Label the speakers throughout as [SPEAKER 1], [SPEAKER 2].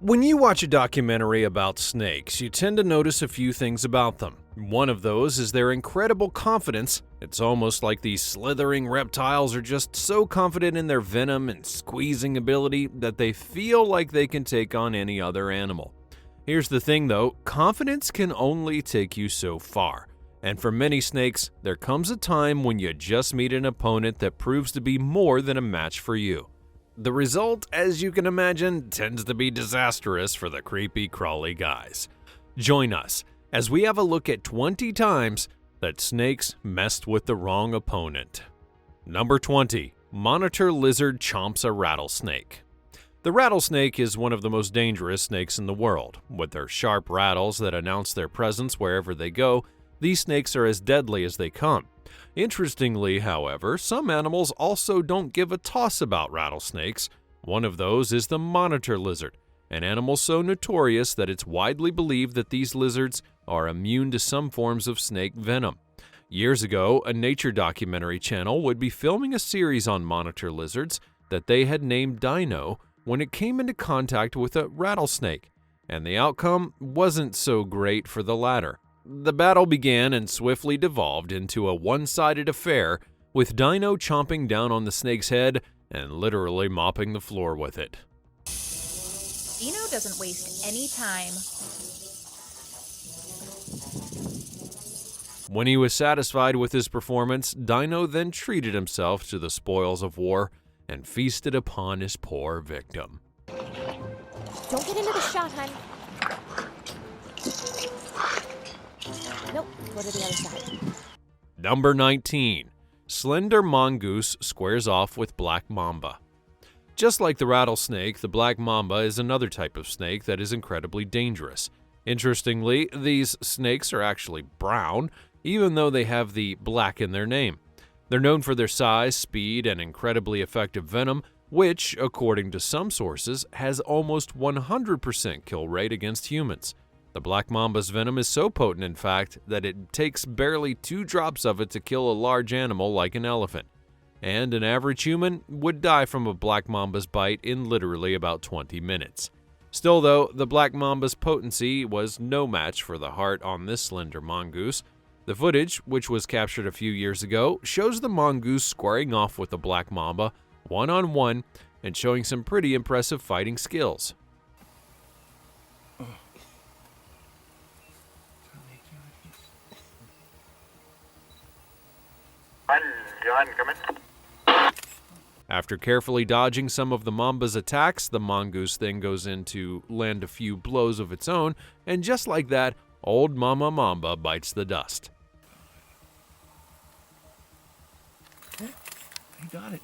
[SPEAKER 1] When you watch a documentary about snakes, you tend to notice a few things about them. One of those is their incredible confidence. It's almost like these slithering reptiles are just so confident in their venom and squeezing ability that they feel like they can take on any other animal. Here's the thing though, confidence can only take you so far. And for many snakes, there comes a time when you just meet an opponent that proves to be more than a match for you. The result, as you can imagine, tends to be disastrous for the creepy, crawly guys. Join us as we have a look at 20 times that snakes messed with the wrong opponent. Number 20. Monitor lizard chomps a rattlesnake. The rattlesnake is one of the most dangerous snakes in the world. With their sharp rattles that announce their presence wherever they go, these snakes are as deadly as they come. Interestingly, however, some animals also don't give a toss about rattlesnakes. One of those is the monitor lizard, an animal so notorious that it's widely believed that these lizards are immune to some forms of snake venom. Years ago, a nature documentary channel would be filming a series on monitor lizards that they had named Dino when it came into contact with a rattlesnake, and the outcome wasn't so great for the latter. The battle began and swiftly devolved into a one-sided affair, with Dino chomping down on the snake's head and literally mopping the floor with it.
[SPEAKER 2] Dino doesn't waste any time.
[SPEAKER 1] When he was satisfied with his performance, Dino then treated himself to the spoils of war and feasted upon his poor victim.
[SPEAKER 3] Don't get into the shot, hun. Nope, go to the other side.
[SPEAKER 1] Number 19. Slender mongoose squares off with black mamba. Just like the rattlesnake, the black mamba is another type of snake that is incredibly dangerous. Interestingly, these snakes are actually brown, even though they have the black in their name. They're known for their size, speed, and incredibly effective venom, which, according to some sources, has almost 100% kill rate against humans. The black mamba's venom is so potent, in fact, that it takes barely 2 drops of it to kill a large animal like an elephant. And an average human would die from a black mamba's bite in literally about 20 minutes. Still though, the black mamba's potency was no match for the heart on this slender mongoose. The footage, which was captured a few years ago, shows the mongoose squaring off with the black mamba one-on-one and showing some pretty impressive fighting skills.
[SPEAKER 4] John, come in.
[SPEAKER 1] After carefully dodging some of the mamba's attacks, the mongoose then goes in to land a few blows of its own, and just like that, old Mama Mamba bites the dust.
[SPEAKER 5] He got it.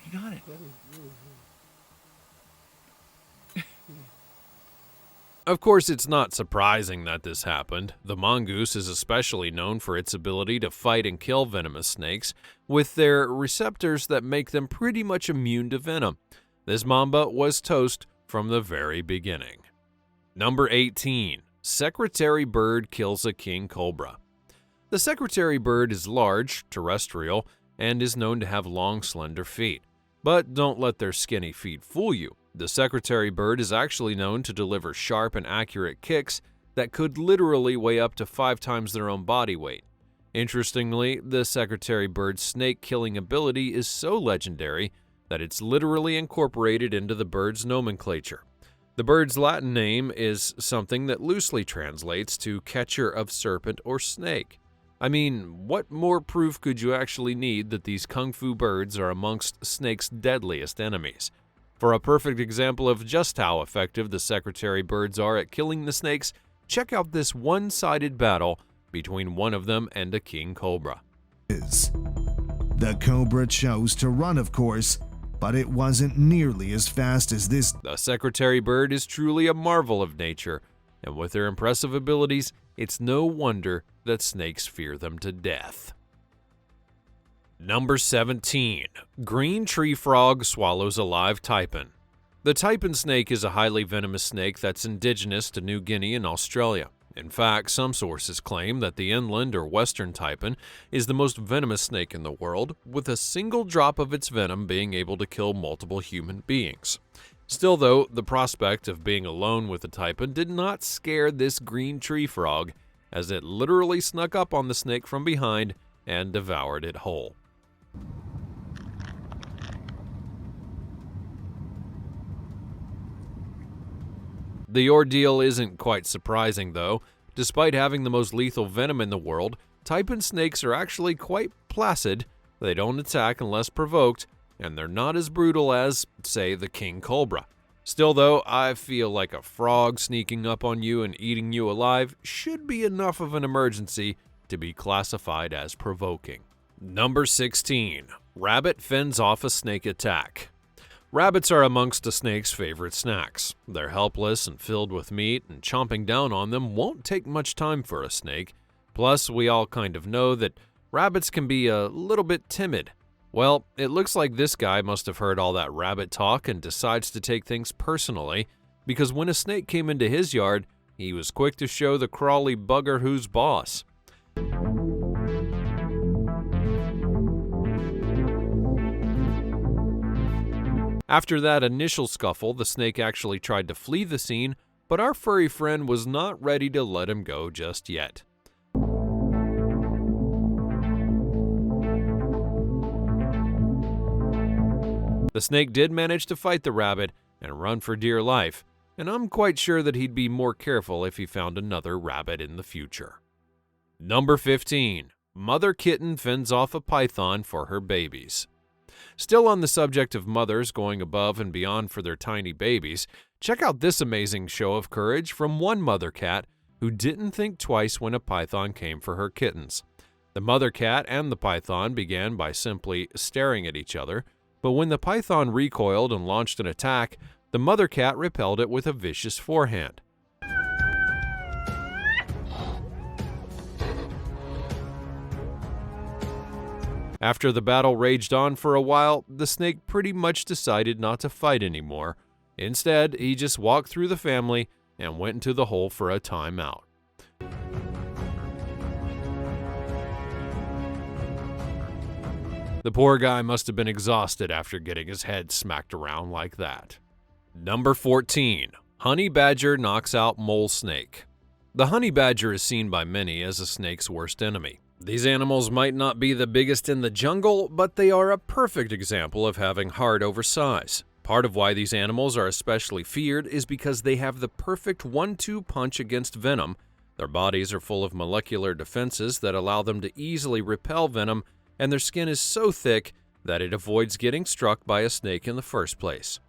[SPEAKER 1] Of course, it's not surprising that this happened. The mongoose is especially known for its ability to fight and kill venomous snakes, with their receptors that make them pretty much immune to venom. This mamba was toast from the very beginning. Number 18. Secretary bird kills a king cobra. The secretary bird is large, terrestrial, and is known to have long, slender feet. But don't let their skinny feet fool you. The secretary bird is actually known to deliver sharp and accurate kicks that could literally weigh up to 5 times their own body weight. Interestingly, the secretary bird's snake-killing ability is so legendary that it's literally incorporated into the bird's nomenclature. The bird's Latin name is something that loosely translates to catcher of serpent or snake. I mean, what more proof could you actually need that these kung fu birds are amongst snake's deadliest enemies? For a perfect example of just how effective the secretary birds are at killing the snakes, check out this one-sided battle between one of them and a king cobra.
[SPEAKER 6] The cobra chose to run, of course, but it wasn't nearly as fast as this.
[SPEAKER 1] The secretary bird is truly a marvel of nature, and with their impressive abilities, it's no wonder that snakes fear them to death. Number 17. Green tree frog swallows a live taipan. The taipan snake is a highly venomous snake that's indigenous to New Guinea and Australia. In fact, some sources claim that the inland or western taipan is the most venomous snake in the world, with a single drop of its venom being able to kill multiple human beings. Still though, the prospect of being alone with the taipan did not scare this green tree frog, as it literally snuck up on the snake from behind and devoured it whole. The ordeal isn't quite surprising though. Despite having the most lethal venom in the world, taipan snakes are actually quite placid. They don't attack unless provoked, and they're not as brutal as, say, the king cobra. Still though, I feel like a frog sneaking up on you and eating you alive should be enough of an emergency to be classified as provoking. Number 16. Rabbit fends off a snake attack. Rabbits are amongst a snake's favorite snacks. They're helpless and filled with meat, and chomping down on them won't take much time for a snake. Plus, we all kind of know that rabbits can be a little bit timid. Well, it looks like this guy must have heard all that rabbit talk and decides to take things personally, because when a snake came into his yard, he was quick to show the crawly bugger who's boss. After that initial scuffle, the snake actually tried to flee the scene, but our furry friend was not ready to let him go just yet. The snake did manage to fight the rabbit and run for dear life, and I'm quite sure that he'd be more careful if he found another rabbit in the future. Number 15. Mother kitten fends off a python for her babies. Still on the subject of mothers going above and beyond for their tiny babies, check out this amazing show of courage from one mother cat who didn't think twice when a python came for her kittens. The mother cat and the python began by simply staring at each other, but when the python recoiled and launched an attack, the mother cat repelled it with a vicious forehand. After the battle raged on for a while, the snake pretty much decided not to fight anymore. Instead, he just walked through the family and went into the hole for a timeout. The poor guy must have been exhausted after getting his head smacked around like that. Number 14. Honey badger knocks out mole snake. The honey badger is seen by many as a snake's worst enemy. These animals might not be the biggest in the jungle, but they are a perfect example of having heart over size. Part of why these animals are especially feared is because they have the perfect 1-2 punch against venom. Their bodies are full of molecular defenses that allow them to easily repel venom, and their skin is so thick that it avoids getting struck by a snake in the first place.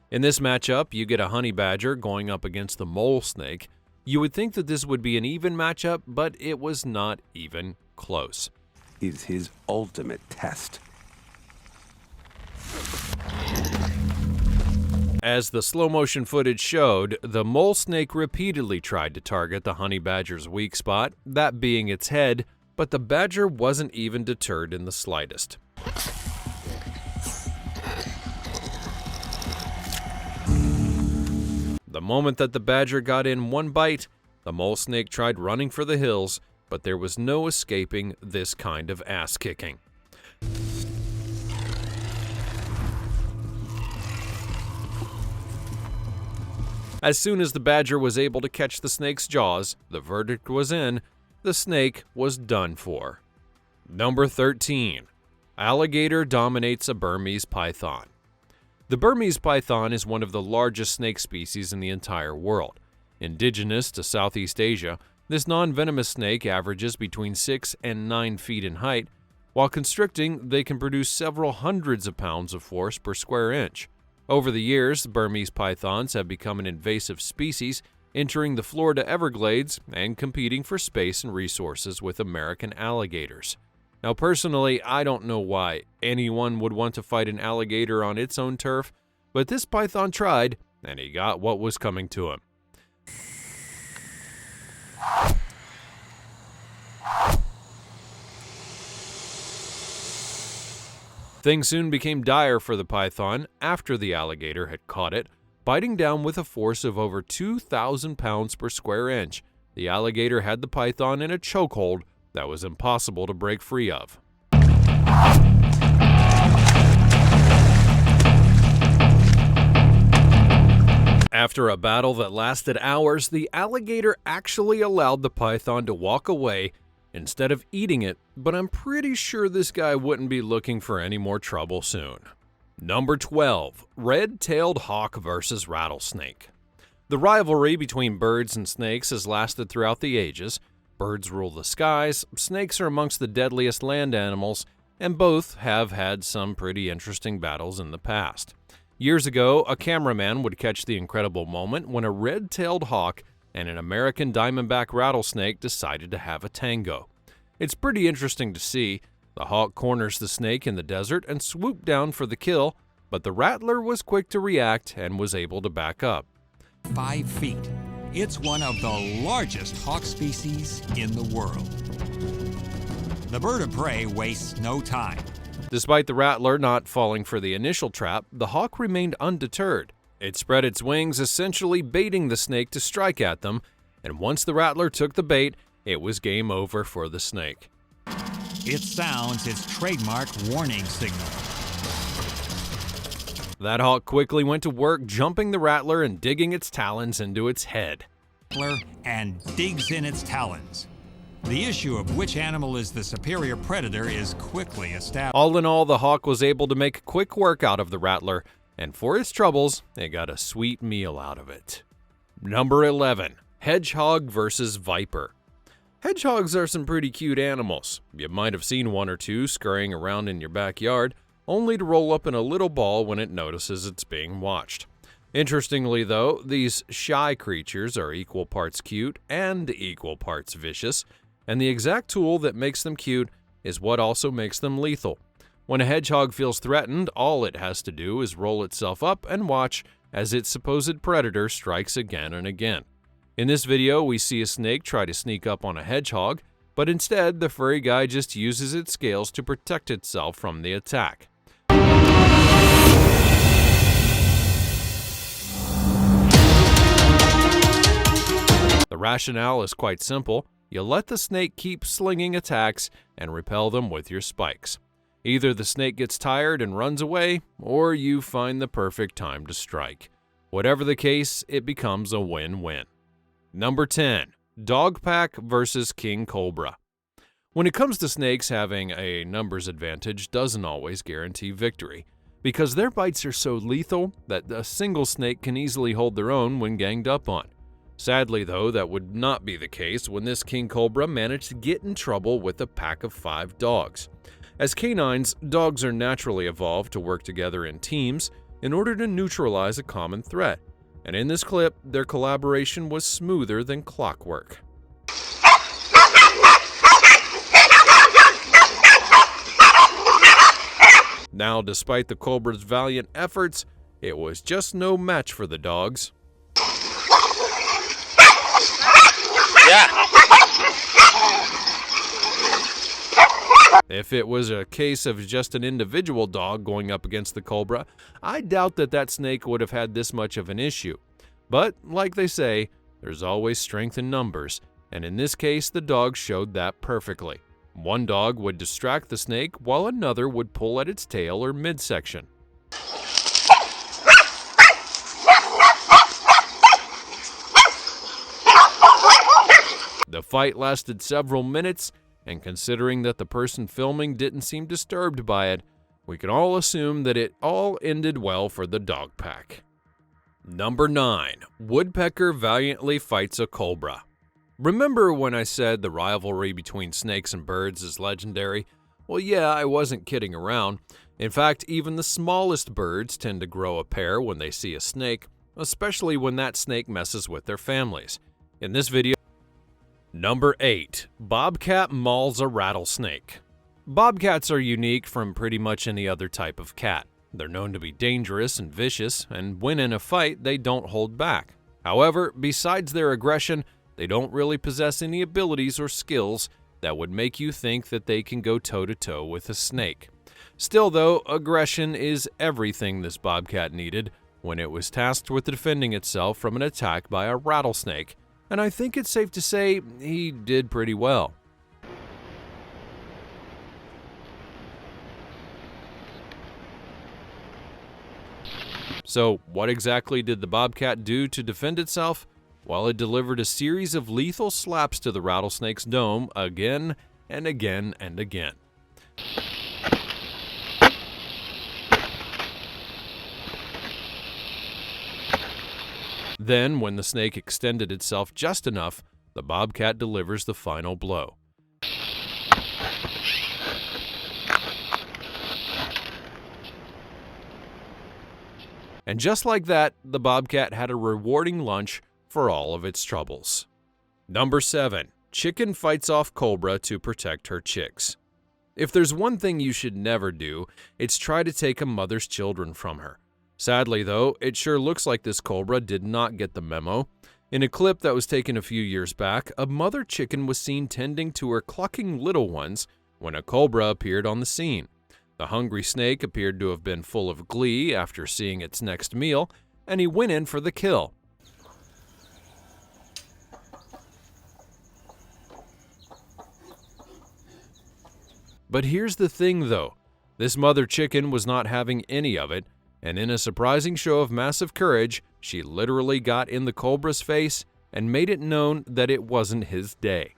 [SPEAKER 1] In this matchup, you get a honey badger going up against the mole snake. You would think that this would be an even matchup, but it was not even close.
[SPEAKER 5] Is his ultimate test.
[SPEAKER 1] As the slow-motion footage showed, the mole snake repeatedly tried to target the honey badger's weak spot, that being its head, but the badger wasn't even deterred in the slightest. The moment that the badger got in one bite, the mole snake tried running for the hills, but there was no escaping this kind of ass-kicking. As soon as the badger was able to catch the snake's jaws, the verdict was in: the snake was done for. Number 13. Alligator dominates a Burmese python. The Burmese python is one of the largest snake species in the entire world. Indigenous to Southeast Asia, this non-venomous snake averages between 6 and 9 feet in height. While constricting, they can produce several hundreds of pounds of force per square inch. Over the years, Burmese pythons have become an invasive species, entering the Florida Everglades and competing for space and resources with American alligators. Now, personally, I don't know why anyone would want to fight an alligator on its own turf, but this python tried, and he got what was coming to him. Things soon became dire for the python after the alligator had caught it, biting down with a force of over 2,000 pounds per square inch. The alligator had the python in a chokehold that was impossible to break free of. After a battle that lasted hours, the alligator actually allowed the python to walk away instead of eating it, but I'm pretty sure this guy wouldn't be looking for any more trouble soon. Number 12. Red-tailed hawk versus rattlesnake. The rivalry between birds and snakes has lasted throughout the ages. Birds rule the skies, snakes are amongst the deadliest land animals, and both have had some pretty interesting battles in the past. Years ago, a cameraman would catch the incredible moment when a red-tailed hawk and an American diamondback rattlesnake decided to have a tango. It's pretty interesting to see. The hawk corners the snake in the desert and swooped down for the kill, but the rattler was quick to react and was able to back up.
[SPEAKER 7] 5 feet. It's one of the largest hawk species in the world. The bird of prey wastes no time.
[SPEAKER 1] Despite the rattler not falling for the initial trap, the hawk remained undeterred. It spread its wings, essentially baiting the snake to strike at them, and once the rattler took the bait, it was game over for the snake.
[SPEAKER 7] It sounds its trademark warning signal.
[SPEAKER 1] That hawk quickly went to work jumping the rattler and digging its talons into its head.
[SPEAKER 7] And digs in its talons. The issue of which animal is the superior predator is quickly established.
[SPEAKER 1] All in all, the hawk was able to make quick work out of the rattler, and for its troubles, it got a sweet meal out of it. Number 11. Hedgehog versus viper. Hedgehogs are some pretty cute animals. You might have seen one or two scurrying around in your backyard, only to roll up in a little ball when it notices it's being watched. Interestingly though, these shy creatures are equal parts cute and equal parts vicious, and the exact tool that makes them cute is what also makes them lethal. When a hedgehog feels threatened, all it has to do is roll itself up and watch as its supposed predator strikes again and again. In this video, we see a snake try to sneak up on a hedgehog, but instead the furry guy just uses its scales to protect itself from the attack. The rationale is quite simple. You let the snake keep slinging attacks and repel them with your spikes. Either the snake gets tired and runs away, or you find the perfect time to strike. Whatever the case, it becomes a win-win. Number 10. Dog pack versus king cobra. When it comes to snakes, having a numbers advantage doesn't always guarantee victory, because their bites are so lethal that a single snake can easily hold their own when ganged up on. Sadly, though, that would not be the case when this king cobra managed to get in trouble with a pack of 5 dogs. As canines, dogs are naturally evolved to work together in teams in order to neutralize a common threat, and in this clip, their collaboration was smoother than clockwork. Now, despite the cobra's valiant efforts, it was just no match for the dogs. If it was a case of just an individual dog going up against the cobra, I doubt that snake would have had this much of an issue. But, like they say, there's always strength in numbers, and in this case, the dogs showed that perfectly. One dog would distract the snake, while another would pull at its tail or midsection. The fight lasted several minutes, and considering that the person filming didn't seem disturbed by it, we can all assume that it all ended well for the dog pack. Number 9. Woodpecker valiantly fights a cobra. Remember when I said the rivalry between snakes and birds is legendary? Well, yeah, I wasn't kidding around. In fact, even the smallest birds tend to grow a pair when they see a snake, especially when that snake messes with their families. In this video, Number 8. Bobcat mauls a rattlesnake. Bobcats are unique from pretty much any other type of cat. They're known to be dangerous and vicious, and when in a fight, they don't hold back. However, besides their aggression, they don't really possess any abilities or skills that would make you think that they can go toe-to-toe with a snake. Still though, aggression is everything this bobcat needed when it was tasked with defending itself from an attack by a rattlesnake, and I think it's safe to say he did pretty well. So, what exactly did the bobcat do to defend itself? Well, it delivered a series of lethal slaps to the rattlesnake's dome again and again and again. Then, when the snake extended itself just enough, the bobcat delivers the final blow. And just like that, the bobcat had a rewarding lunch for all of its troubles. Number 7. Chicken fights off cobra to protect her chicks. If there's one thing you should never do, it's try to take a mother's children from her. Sadly, though, it sure looks like this cobra did not get the memo. In a clip that was taken a few years back, a mother chicken was seen tending to her clucking little ones when a cobra appeared on the scene. The hungry snake appeared to have been full of glee after seeing its next meal, and he went in for the kill. But here's the thing, though. This mother chicken was not having any of it, and in a surprising show of massive courage, she literally got in the cobra's face and made it known that it wasn't his day.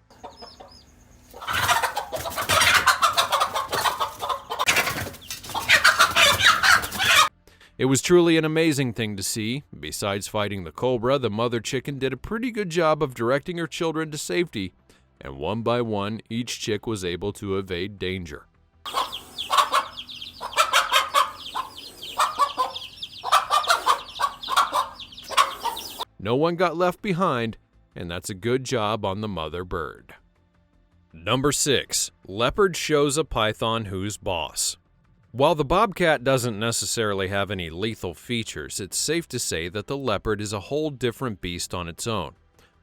[SPEAKER 1] It was truly an amazing thing to see. Besides fighting the cobra, the mother chicken did a pretty good job of directing her children to safety, and one by one, each chick was able to evade danger. No one got left behind, and that's a good job on the mother bird. Number 6. Leopard shows a python who's boss. While the bobcat doesn't necessarily have any lethal features, it's safe to say that the leopard is a whole different beast on its own.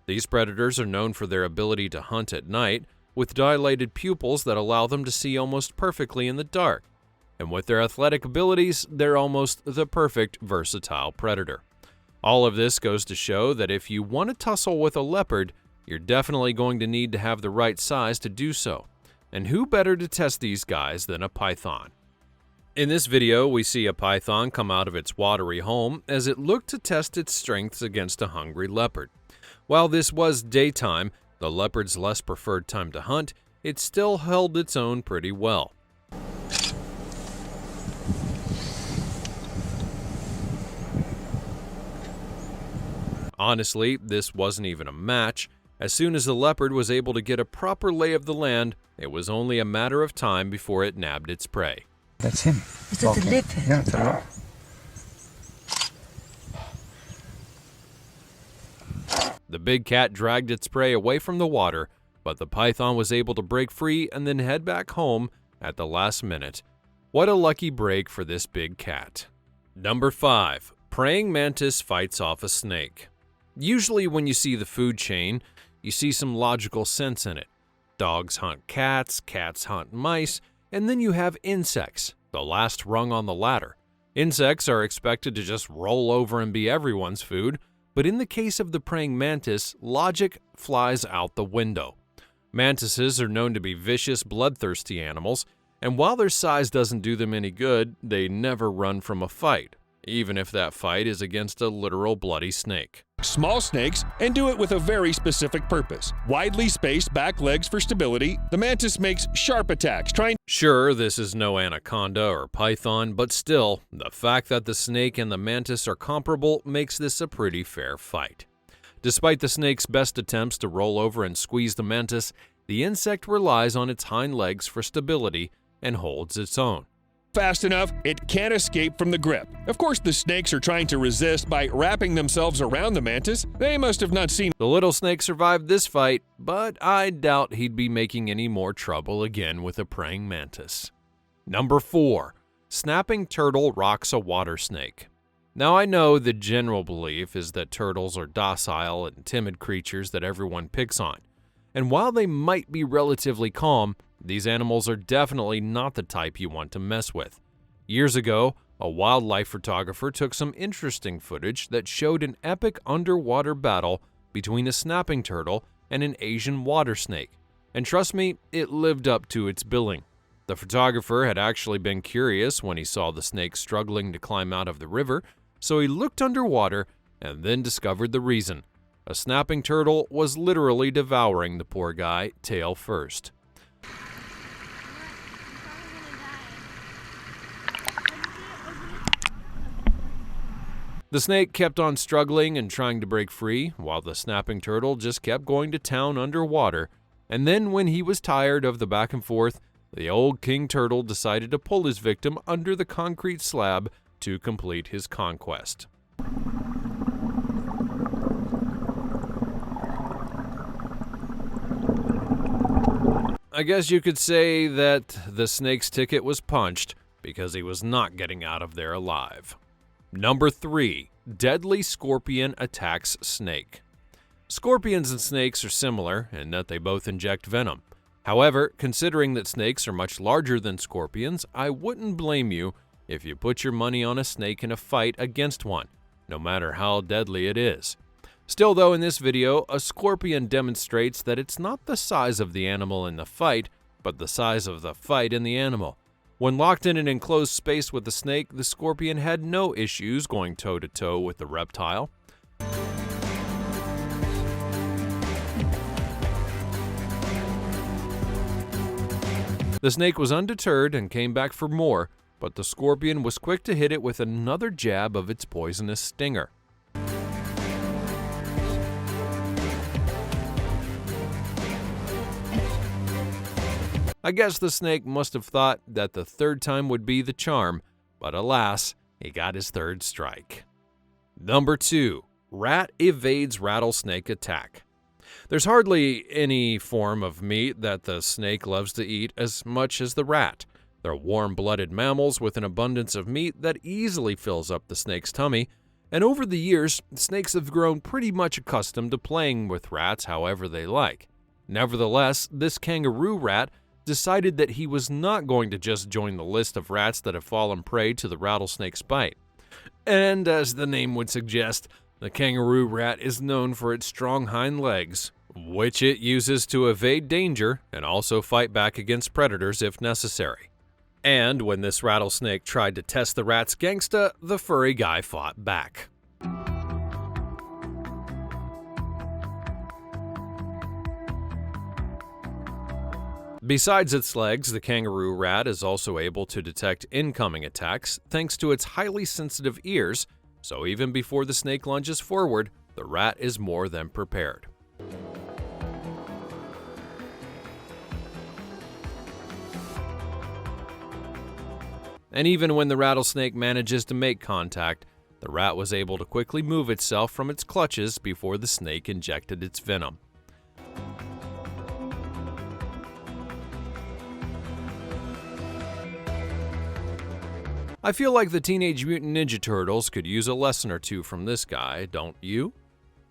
[SPEAKER 1] These predators are known for their ability to hunt at night, with dilated pupils that allow them to see almost perfectly in the dark. And with their athletic abilities, they're almost the perfect versatile predator. All of this goes to show that if you want to tussle with a leopard, you're definitely going to need to have the right size to do so. And who better to test these guys than a python? In this video, we see a python come out of its watery home as it looked to test its strengths against a hungry leopard. While this was daytime, the leopard's less preferred time to hunt, it still held its own pretty well. Honestly, this wasn't even a match. As soon as the leopard was able to get a proper lay of the land, it was only a matter of time before it nabbed its prey.
[SPEAKER 8] That's him.
[SPEAKER 3] Is that the leopard?
[SPEAKER 8] Yeah, it's a lot.
[SPEAKER 1] The big cat dragged its prey away from the water, but the python was able to break free and then head back home at the last minute. What a lucky break for this big cat. Number 5. Praying mantis fights off a snake. Usually when you see the food chain, you see some logical sense in it. Dogs hunt cats, cats hunt mice, and then you have insects, the last rung on the ladder. Insects are expected to just roll over and be everyone's food, but in the case of the praying mantis, logic flies out the window. Mantises are known to be vicious, bloodthirsty animals, and while their size doesn't do them any good, they never run from a fight, even if that fight is against a literal bloody snake.
[SPEAKER 9] Small snakes, and do it with a very specific purpose. Widely spaced back legs for stability, the mantis makes sharp attacks, trying.
[SPEAKER 1] Sure, this is no anaconda or python, but still, the fact that the snake and the mantis are comparable makes this a pretty fair fight. Despite the snake's best attempts to roll over and squeeze the mantis, the insect relies on its hind legs for stability and holds its own.
[SPEAKER 9] Fast enough, it can't escape from the grip. Of course, the snakes are trying to resist by wrapping themselves around the mantis. They must have not seen.
[SPEAKER 1] The little snake survived this fight, but I doubt he'd be making any more trouble again with a praying mantis. Number 4. Snapping turtle rocks a water snake. Now I know the general belief is that turtles are docile and timid creatures that everyone picks on. And while they might be relatively calm, these animals are definitely not the type you want to mess with. Years ago, a wildlife photographer took some interesting footage that showed an epic underwater battle between a snapping turtle and an Asian water snake. And trust me, it lived up to its billing. The photographer had actually been curious when he saw the snake struggling to climb out of the river, so he looked underwater and then discovered the reason. A snapping turtle was literally devouring the poor guy tail first. The snake kept on struggling and trying to break free, while the snapping turtle just kept going to town underwater. And then when he was tired of the back and forth, the old king turtle decided to pull his victim under the concrete slab to complete his conquest. I guess you could say that the snake's ticket was punched because he was not getting out of there alive. Number 3. Deadly scorpion attacks snake. Scorpions and snakes are similar in that they both inject venom. However, considering that snakes are much larger than scorpions, I wouldn't blame you if you put your money on a snake in a fight against one, no matter how deadly it is. Still though, in this video, a scorpion demonstrates that it's not the size of the animal in the fight, but the size of the fight in the animal. When locked in an enclosed space with the snake, the scorpion had no issues going toe-to-toe with the reptile. The snake was undeterred and came back for more, but the scorpion was quick to hit it with another jab of its poisonous stinger. I guess the snake must have thought that the third time would be the charm, but alas, he got his third strike. Number 2. Rat evades rattlesnake attack. There's hardly any form of meat that the snake loves to eat as much as the rat. They're warm-blooded mammals with an abundance of meat that easily fills up the snake's tummy, and over the years, snakes have grown pretty much accustomed to playing with rats however they like. Nevertheless, this kangaroo rat decided that he was not going to just join the list of rats that have fallen prey to the rattlesnake's bite. And as the name would suggest, the kangaroo rat is known for its strong hind legs, which it uses to evade danger and also fight back against predators if necessary. And when this rattlesnake tried to test the rat's gangsta, the furry guy fought back. Besides its legs, the kangaroo rat is also able to detect incoming attacks thanks to its highly sensitive ears, so even before the snake lunges forward, the rat is more than prepared. And even when the rattlesnake manages to make contact, the rat was able to quickly move itself from its clutches before the snake injected its venom. I feel like the Teenage Mutant Ninja Turtles could use a lesson or two from this guy, don't you?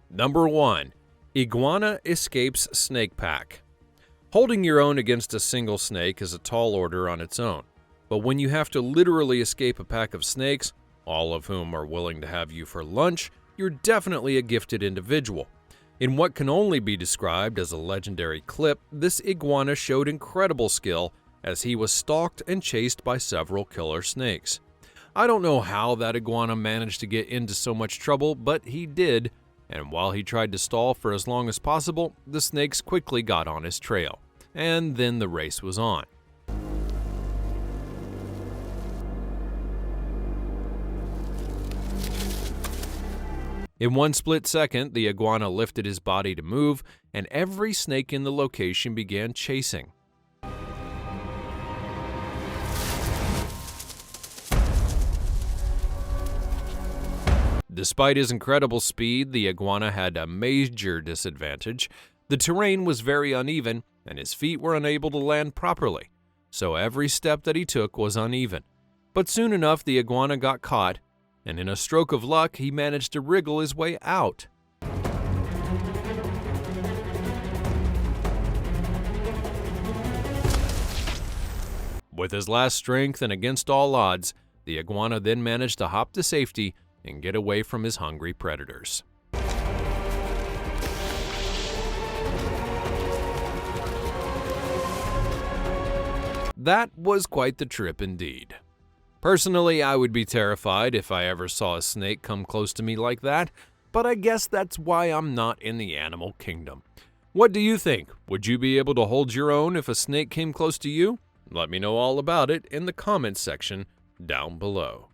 [SPEAKER 1] Number 1. Iguana escapes snake pack. Holding your own against a single snake is a tall order on its own, but when you have to literally escape a pack of snakes, all of whom are willing to have you for lunch, you're definitely a gifted individual. In what can only be described as a legendary clip, this iguana showed incredible skill as he was stalked and chased by several killer snakes. I don't know how that iguana managed to get into so much trouble, but he did, and while he tried to stall for as long as possible, the snakes quickly got on his trail, and then the race was on. In one split second, the iguana lifted his body to move, and every snake in the location began chasing. Despite his incredible speed, the iguana had a major disadvantage. The terrain was very uneven, and his feet were unable to land properly, so every step that he took was uneven. But soon enough, the iguana got caught, and in a stroke of luck, he managed to wriggle his way out. With his last strength and against all odds, the iguana then managed to hop to safety and get away from his hungry predators. That was quite the trip indeed. Personally, I would be terrified if I ever saw a snake come close to me like that, but I guess that's why I'm not in the animal kingdom. What do you think? Would you be able to hold your own if a snake came close to you? Let me know all about it in the comments section down below.